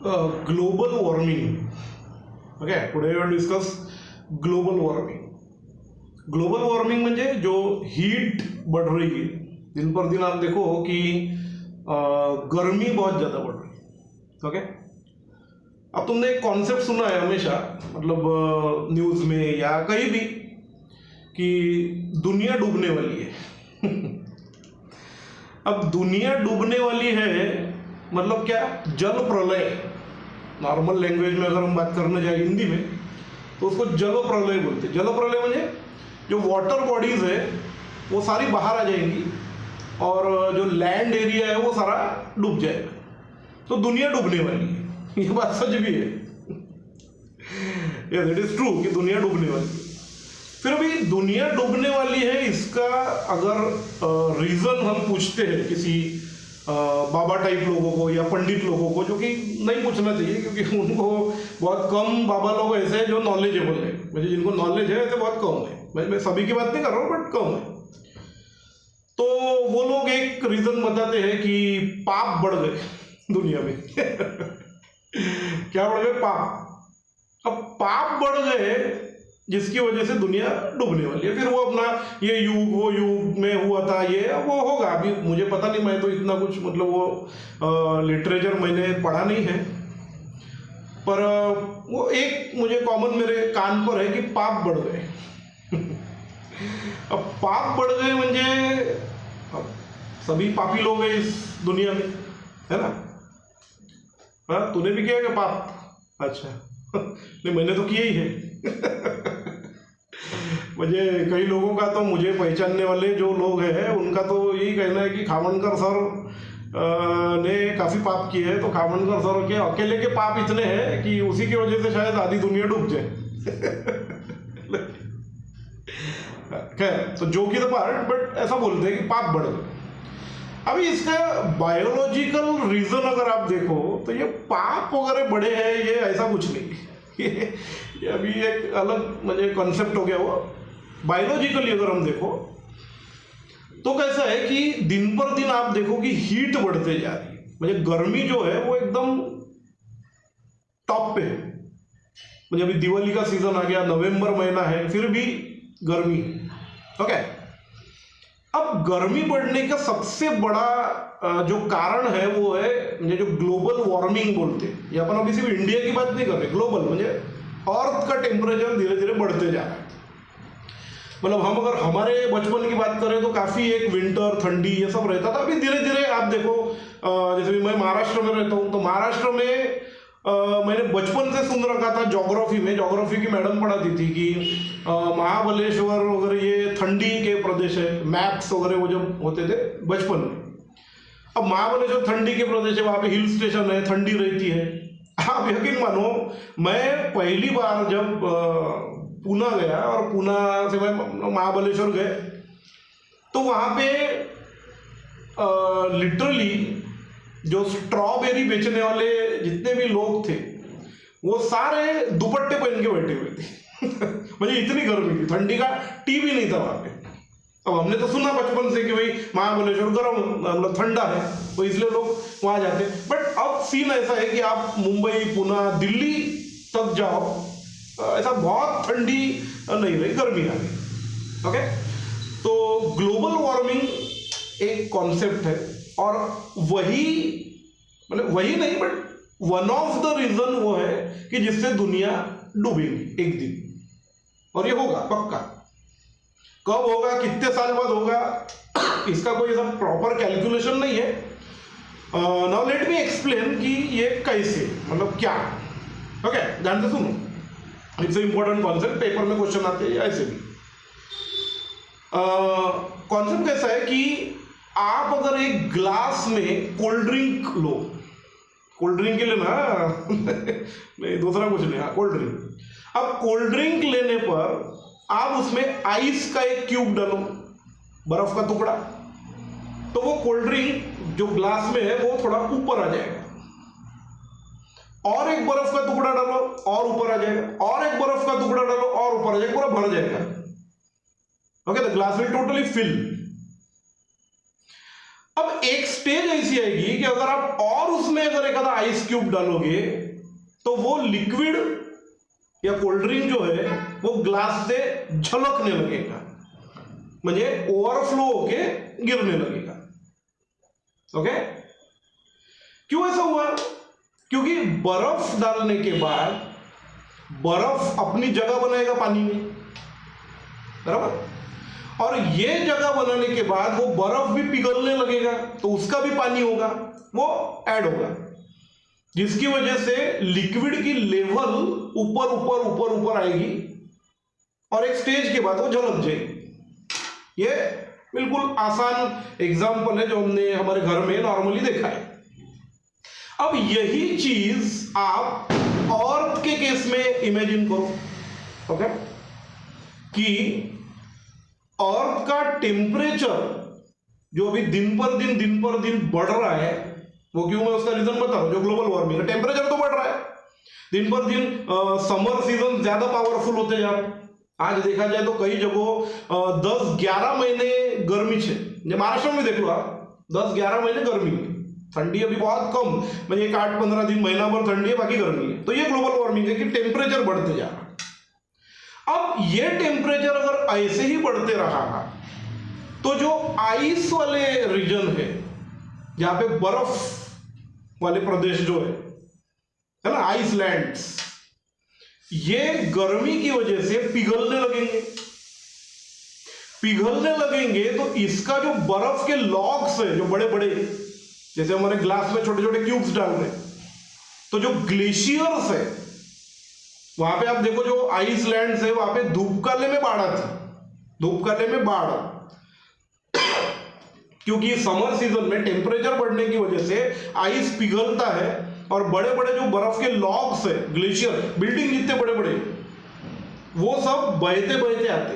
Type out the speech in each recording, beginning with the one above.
Global warming. Okay, today we will discuss global warming. Global warming म्हणजे जो heat बढ़ रही है, दिन पर दिन आप देखो कि गर्मी बहुत ज़्यादा बढ़ रही है. ओके, अब तुमने एक कॉन्सेप्ट सुना है हमेशा, मतलब न्यूज़ में या कहीं भी, कि दुनिया डूबने वाली है. अब दुनिया डूबने वाली है मतलब क्या? जल प्रलय. नॉर्मल लैंग्वेज में अगर हम बात करने जाए हिंदी में तो उसको जल प्रलय बोलते हैं. जल प्रलय म्हणजे जो वाटर बॉडीज है वो सारी बाहर आ जाएंगी और जो लैंड एरिया है वो सारा डूब जाएगा. तो दुनिया डूबने वाली है. ये बात सच भी है. यस, इट इज ट्रू कि दुनिया डूबने वाली है. फिर अभी दुनिया डूबने वाली है, इसका अगर रीजन हम पूछते हैं किसी बाबा टाइप लोगों को या पंडित लोगों को, जो कि नहीं पूछना चाहिए क्योंकि उनको बहुत कम बाबा लोग ऐसे हैं जो नॉलेजेबल है, मुझे जिनको नॉलेज है ऐसे बहुत कम है. मैं सभी की बात नहीं कर रहा हूँ बट कम है. तो वो लोग एक रीजन बताते हैं कि पाप बढ़ गए दुनिया में. क्या बढ़ गए? पाप. अब पाप बढ़ गए जिसकी वजह से दुनिया डूबने वाली है. फिर वो अपना ये युग वो युग में हुआ था, ये वो होगा. अभी मुझे पता नहीं, मैं तो इतना कुछ मतलब वो लिटरेचर मैंने पढ़ा नहीं है, पर वो एक मुझे कॉमन मेरे कान पर है कि पाप बढ़ गए. अब पाप बढ़ गए म्हणजे अब सभी पापी लोग हैं इस दुनिया में, है ना? हाँ, तूने भी किया क्या पाप? अच्छा. नहीं, मैंने तो किया ही है. मुझे कई लोगों का तो, मुझे पहचानने वाले जो लोग हैं उनका तो यही कहना है कि खामनकर सर ने काफी पाप किए हैं. तो खामनकर सर के अकेले के पाप इतने हैं कि उसी की वजह से शायद आधी दुनिया डूब जाए. खैर, तो जो की द पार्ट, बट ऐसा बोलते हैं कि पाप बढ़ गए. अभी इसका बायोलॉजिकल रीजन अगर आप देखो तो ये पाप वगैरह बढ़े हैं, ये ऐसा कुछ नहीं. ये अभी एक अलग मुझे कॉन्सेप्ट हो गया. वो बायोलॉजिकली अगर हम देखो तो कैसा है कि दिन पर दिन आप देखो कि हीट बढ़ते जा रही है. मतलब गर्मी जो है वो एकदम टॉप पे है. मतलब अभी दिवाली का सीजन आ गया, नवंबर महीना है, फिर भी गर्मी है. ओके, अब गर्मी बढ़ने का सबसे बड़ा जो कारण है वो है जो ग्लोबल वार्मिंग बोलते हैं. ये अपन अभी सिर्फ इंडिया की बात नहीं कर रहे, ग्लोबल म्हणजे अर्थ का टेम्परेचर धीरे धीरे बढ़ते जा रहा है. मतलब हम अगर हमारे बचपन की बात करें तो काफी एक विंटर ठंडी ये सब रहता था. अभी धीरे धीरे आप देखो, जैसे मैं महाराष्ट्र में रहता हूँ तो महाराष्ट्र में मैंने बचपन से सुन रखा था, ज्योग्राफी में, ज्योग्राफी की मैडम पढ़ाती थी कि महाबलेश्वर वगैरह ये ठंडी के प्रदेश है. मैप्स वगैरह वो जब होते थे बचपन में. अब महाबलेश्वर ठंडी के प्रदेश है, वहाँ पे हिल स्टेशन है, ठंडी रहती है. आप यकीन मानो, मैं पहली बार जब पूना गया और पूना से मैं महाबलेश्वर गए तो वहाँ पे लिटरली जो स्ट्रॉबेरी बेचने वाले जितने भी लोग थे वो सारे दुपट्टे पहन के बैठे हुए थे. मुझे इतनी गर्मी थी, ठंडी का टी भी नहीं था वहाँ पे. अब हमने तो सुना बचपन से कि भाई महाबलेश्वर गर्म मतलब ठंडा है तो इसलिए लोग वहाँ जाते हैं. बट अब सीन ऐसा है कि आप मुंबई, पुणे, दिल्ली तक जाओ, ऐसा बहुत ठंडी नहीं रही, गर्मी आ गई. ओके, तो ग्लोबल वार्मिंग एक कॉन्सेप्ट है और वही मतलब वही नहीं but one of the reason वो है कि जिससे दुनिया डूबेगी एक दिन. और ये होगा पक्का. कब होगा, कितने साल बाद होगा, इसका कोई ऐसा प्रॉपर कैलकुलेशन नहीं है. नाउ लेट मी एक्सप्लेन कि ये कैसे, मतलब क्या. ओके, ध्यान से सुनो, इट्स इंपॉर्टेंट कॉन्सेप्ट. पेपर में क्वेश्चन आते हैं ऐसे भी. कॉन्सेप्ट कैसा है कि आप अगर एक ग्लास में कोल्ड ड्रिंक लो, कोल्ड ड्रिंक के लिए ना नहीं दूसरा कुछ नहीं, हाँ कोल्ड ड्रिंक. अब कोल्ड ड्रिंक लेने पर आप उसमें आइस का एक क्यूब डालो, बर्फ का टुकड़ा, तो वो कोल्ड ड्रिंक जो ग्लास में है वो थोड़ा ऊपर आ जाएगा. और एक बर्फ का टुकड़ा डालो और ऊपर आ जाएगा, और एक बर्फ का टुकड़ा डालो और ऊपर आ जाएगा, पूरा भर जाएगा. Okay, the glass will totally fill. अब एक स्टेज ऐसी आएगी कि अगर आप और उसमें अगर एक आधा ज्यादा आइस क्यूब डालोगे तो वो लिक्विड या कोल्ड ड्रिंक जो है वो ग्लास से झलकने लगेगा, म्हणजे ओवरफ्लो होके गिरने लगेगा। ओके, क्यों ऐसा हुआ? क्योंकि बर्फ डालने के बाद बर्फ अपनी जगह बनाएगा पानी में, बराबर, और ये जगह बनाने के बाद वो बर्फ भी पिघलने लगेगा तो उसका भी पानी होगा, वो ऐड होगा, जिसकी वजह से लिक्विड की लेवल ऊपर ऊपर ऊपर ऊपर आएगी और एक स्टेज के बाद वो झलक जाएगी। ये बिल्कुल आसान एग्जांपल है जो हमने हमारे घर में नॉर्मली देखा है। अब यही चीज आप अर्थ के केस में इमेजिन करो, ओके, कि अर्थ का टेम्परेचर जो अभी दिन पर दिन बढ़ रहा है, वो क्यों, मैं उसका रीजन बता रहा हूं, जो ग्लोबल वार्मिंग है, टेम्परेचर तो बढ़ रहा है दिन पर दिन, समर सीजन ज्यादा पावरफुल होते जा रहे हैं। आज देखा जाए तो कई जगहों 10-11 महीने गर्मी है, महाराष्ट्र में देख लो आप, 10-11 महीने गर्मी है, ठंडी अभी बहुत कम, मतलब एक 8-15 दिन, महीना भर ठंडी है, बाकी गर्मी है। तो ये ग्लोबल वार्मिंग है कि टेम्परेचर बढ़ते जा रहा है। अब ये टेम्परेचर अगर ऐसे ही बढ़ते रहा तो जो आइस वाले रीजन है, जहां पे बर्फ वाले प्रदेश जो है ना, आइसलैंड्स, ये गर्मी की वजह से पिघलने लगेंगे तो इसका जो बर्फ के लॉग्स है, जो बड़े बड़े, जैसे हमारे ग्लास में छोटे छोटे क्यूब्स डाल रहे हैं, तो जो ग्लेशियर्स है वहां पे आप देखो, जो आइसलैंड्स है वहां पे धूपकाले में बाढ़ आती, धूपकाले में बाढ़, क्योंकि समर सीजन में टेम्परेचर बढ़ने की वजह से आइस पिघलता है और बड़े बड़े जो बर्फ के लॉग्स है, ग्लेशियर, बिल्डिंग जितने बड़े बड़े, वो सब बहते बहते आते।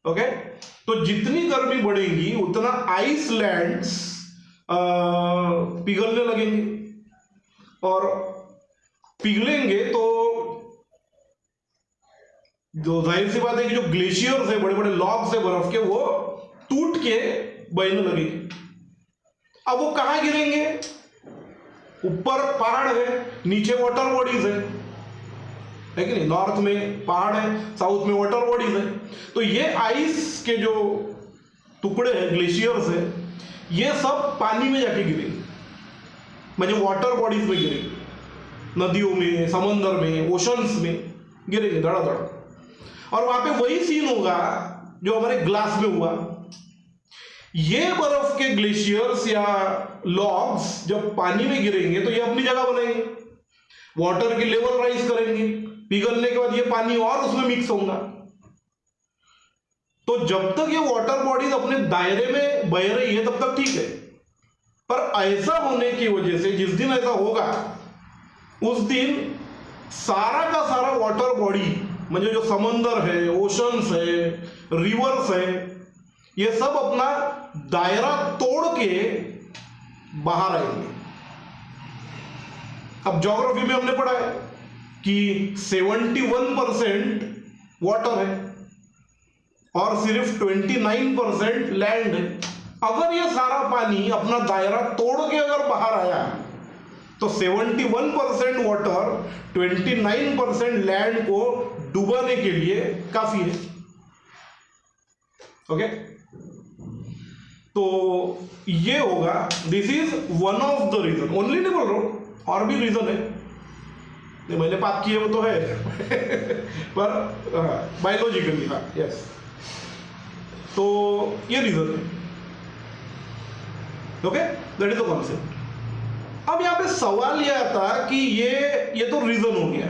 ओके, तो जितनी गर्मी बढ़ेगी उतना आइसलैंड्स पिघलने लगेंगे, और पिघलेंगे तो जो जाहिर सी बात है कि जो ग्लेशियर्स है, बड़े बड़े लॉग्स है बर्फ के, वो टूट के बहने लगेंगे। अब वो कहां गिरेंगे? ऊपर पहाड़ है, नीचे वाटर बॉडीज है कि नहीं, नॉर्थ में पहाड़ है, साउथ में वाटर बॉडीज है, तो ये आइस के जो टुकड़े हैं, ग्लेशियर्स है, ये सब पानी में जाके गिरेंगे, मतलब वाटर बॉडीज में गिरेंगे, नदियों में, समंदर में, ओशंस में गिरेंगे धड़ाधड़, और वहां पे वही सीन होगा जो हमारे ग्लास में हुआ। ये बर्फ के ग्लेशियर्स या लॉग्स जब पानी में गिरेंगे तो ये अपनी जगह बनाएंगे, वाटर की लेवल राइज करेंगे, पिघलने के बाद ये पानी और उसमें मिक्स होगा। तो जब तक ये वाटर बॉडीज अपने दायरे में बह रही है तब तक ठीक है, पर ऐसा होने की वजह से जिस दिन ऐसा होगा उस दिन सारा का सारा वाटर बॉडी, मतलब जो समंदर है, ओशंस है, रिवर्स है, ये सब अपना दायरा तोड़ के बाहर आएंगे। अब ज्योग्राफी में हमने पढ़ा है कि 71% वाटर है और सिर्फ 29% लैंड है। अगर ये सारा पानी अपना दायरा तोड़ के अगर बाहर आया तो 71% वाटर 29% लैंड को डुबाने के लिए काफी है। ओके, तो ये होगा, this is one of the reason, only नहीं बोल रहा हूं, और भी रीजन है, नहीं मैंने बात की है वो तो है पर बायोलॉजिकली, हाँ, यस, तो ये रीजन है। Okay, that is the concept. अब यहां पे सवाल यह आता कि ये तो रीजन हो गया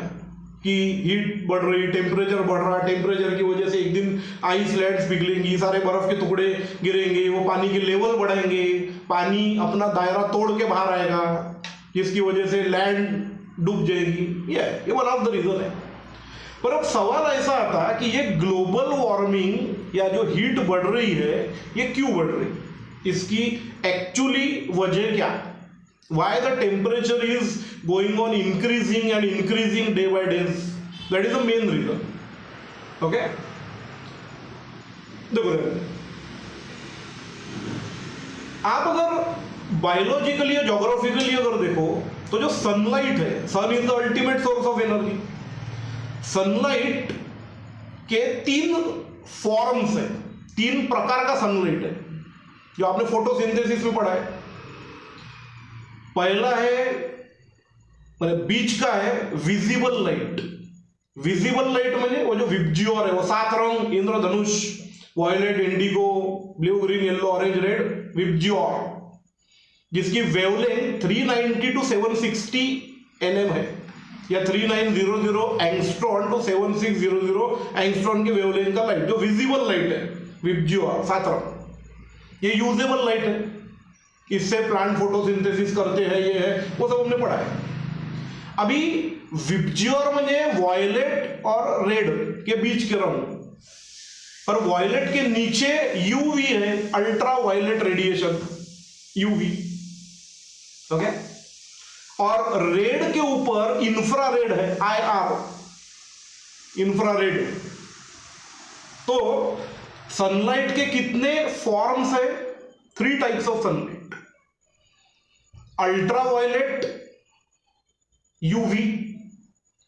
कि हीट बढ़ रही, टेम्परेचर बढ़ रहा, टेम्परेचर की वजह से एक दिन आइसलैंड्स पिघलेंगी, सारे बर्फ के टुकड़े गिरेंगे, वो पानी की लेवल बढ़ाएंगे, पानी अपना दायरा तोड़ के बाहर आएगा, जिसकी वजह से लैंड डूब जाएगी। ये वन ऑफ द रीजन है। पर अब सवाल ऐसा आता कि ये ग्लोबल वार्मिंग या जो हीट बढ़ रही है ये क्यों बढ़ रही, इसकी एक्चुअली वजह क्या, why the temperature is going on increasing and increasing day by days, that is the main reason. Okay, देखो आप अगर बायोलॉजिकली या जोग्राफिकली अगर देखो तो जो सनलाइट है, sun is the ultimate source of energy. Sunlight के 3 फॉर्म्स है, 3 प्रकार का सनलाइट है जो आपने फोटोसिंथेसिस में पढ़ा है। पहला है मतलब बीच का है विजिबल लाइट। विजिबल लाइट म्हणजे वो जो विब्जियोर है, वो 7 रंग इंद्रधनुष, violet, indigo, blue, green, yellow, orange, red, VIBGYOR, जिसकी वेवलेंथ 390 टू 760 nm है, या 3900 एंगस्ट्रॉन टू 7600 एंगस्ट्रॉन की वेवलेंथ का लाइट जो विजिबल लाइट है, विब्जियोर 7 रंग। ये यूजेबल लाइट है, इससे प्लांट फोटोसिंथेसिस करते हैं, ये है वो सब हमने पढ़ा है। अभी विब्जियोर म्हणजे वॉयलेट और रेड के बीच के रंग, पर वॉयलेट के नीचे यूवी है, ultraviolet radiation, UV, okay. और रेड के ऊपर इंफ्रारेड है, IR, इंफ्रारेड। तो सनलाइट के कितने फॉर्म्स है? 3 types of sunlight, ultraviolet, UV,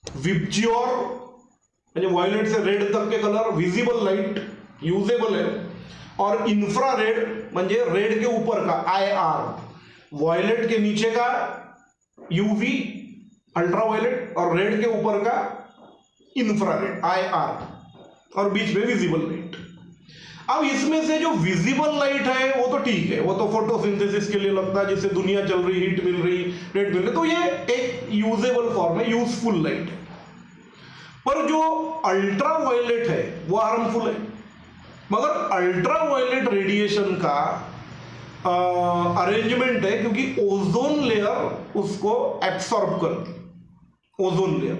VIBGYOR म्हणजे वायलेट से रेड तक के कलर, विजिबल लाइट यूजेबल है, और इंफ्रारेड म्हणजे रेड के ऊपर का IR, वायलेट के नीचे का यूवी अल्ट्रा वायलेट, और रेड के ऊपर का इंफ्रारेड IR, और बीच में विजिबल लाइट। अब इसमें से जो विजिबल लाइट है वो तो ठीक है, वो तो फोटोसिंथेसिस के लिए लगता है, जिससे दुनिया चल रही, हीट मिल रही, रेड मिल रही, तो ये एक यूजेबल फॉर्म है, यूजफुल लाइट है। पर जो अल्ट्रा वायलेट है वो हार्मफुल है। मगर अल्ट्रा वायलेट रेडिएशन का अरेंजमेंट है, क्योंकि ओजोन लेयर उसको एब्सॉर्ब करती, ओजोन लेयर।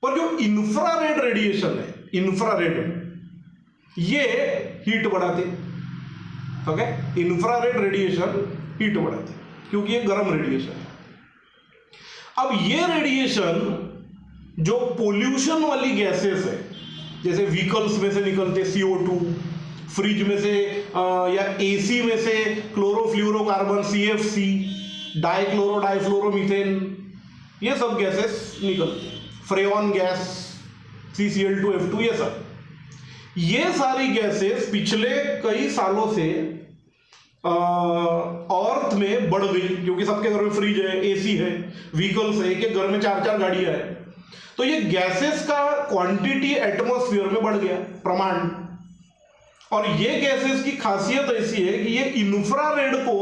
पर जो इंफ्रारेड रेडिएशन है, इंफ्रारेड, ये हीट बढ़ाती, ओके। इंफ्रारेड रेडिएशन हीट बढ़ाती क्योंकि ये गर्म रेडिएशन है। अब ये रेडिएशन जो पोल्यूशन वाली गैसेस है, जैसे व्हीकल्स में से निकलते CO2, फ्रिज में से या AC में से क्लोरोफ्लोरोकार्बन CFC, डाइक्लोरो डाइफ्लोरोमीथेन, ये सब गैसेस निकलती, फ्रेऑन गैस, CCl2F2, ये सारी गैसेस पिछले कई सालों से अर्थ में बढ़ गई, क्योंकि सबके घर में फ्रिज है, AC है, व्हीकल्स है, एक घर में 4-4 गाड़ियां है, तो ये गैसेस का क्वांटिटी एटमॉस्फेयर में बढ़ गया, प्रमाण। और ये गैसेस की खासियत ऐसी है कि ये इंफ्रारेड को,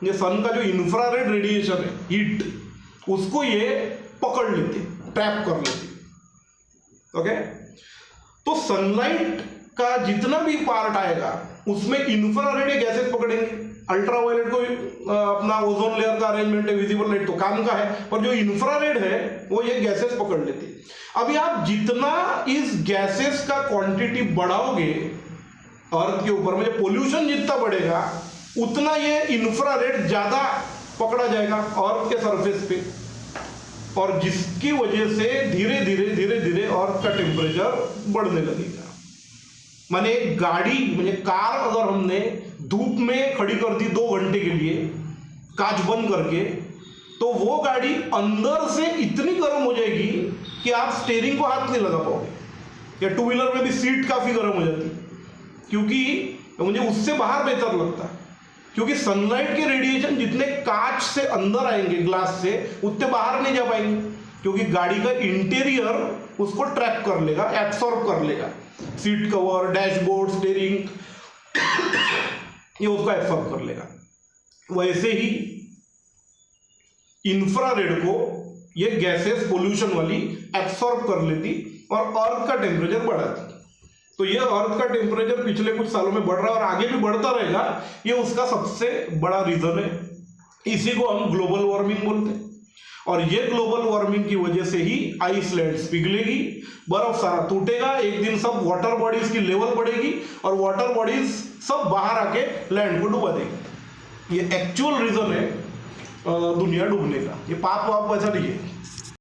ये सन का जो इंफ्रारेड रेडिएशन है, हीट, उसको ये पकड़ लेते, ट्रैप कर लेते, ओके। तो सनलाइट का जितना भी पार्ट आएगा उसमें इंफ्रारेड ये गैसेस पकड़ेंगे। अल्ट्रा वायलेट को अपना ओजोन लेयर का अरेंजमेंट है, विजिबल लाइट तो काम का है, पर जो इंफ्रारेड है वो ये गैसेस पकड़ लेती। अभी आप जितना इस गैसेस का क्वांटिटी बढ़ाओगे अर्थ के ऊपर, मतलब पोल्यूशन जितना बढ़ेगा उतना ये इंफ्रारेड ज्यादा पकड़ा जाएगा अर्थ के सरफेस पे, और जिसकी वजह से धीरे धीरे अर्थ का टेम्परेचर बढ़ने लगेगा। माने गाड़ी, म्हणजे कार अगर हमने धूप में खड़ी कर दी 2 घंटे के लिए कांच बंद करके, तो वो गाड़ी अंदर से इतनी गर्म हो जाएगी कि आप स्टीयरिंग को हाथ नहीं लगा पाओगे। या 2 व्हीलर में भी सीट काफी गर्म हो जाती, क्योंकि मुझे उससे बाहर बेहतर लगता है, क्योंकि सनलाइट के रेडिएशन जितने कांच से अंदर आएंगे, ग्लास से, उतने बाहर नहीं जा पाएंगे, क्योंकि गाड़ी का इंटीरियर उसको ट्रैप कर लेगा, एब्सॉर्ब कर लेगा, सीट कवर, डैशबोर्ड, स्टीयरिंग, ये उसको एब्सॉर्ब कर लेगा। वैसे ही इंफ्रारेड को ये गैसेस पोल्यूशन वाली एब्सॉर्ब कर लेती और अर्थ का टेम्परेचर बढ़ाती। तो ये अर्थ का टेम्परेचर पिछले कुछ सालों में बढ़ रहा है और आगे भी बढ़ता रहेगा, ये उसका सबसे बड़ा रीजन है। इसी को हम ग्लोबल वार्मिंग बोलते हैं। और ये ग्लोबल वार्मिंग की वजह से ही आइसलैंड्स पिघलेगी, बर्फ सारा टूटेगा, एक दिन सब वाटर बॉडीज की लेवल बढ़ेगी और वाटर बॉडीज सब बाहर आके लैंड को डुबा देगी। ये एक्चुअल रीजन है दुनिया डूबने का। ये पाप वाप वैसा नहीं है।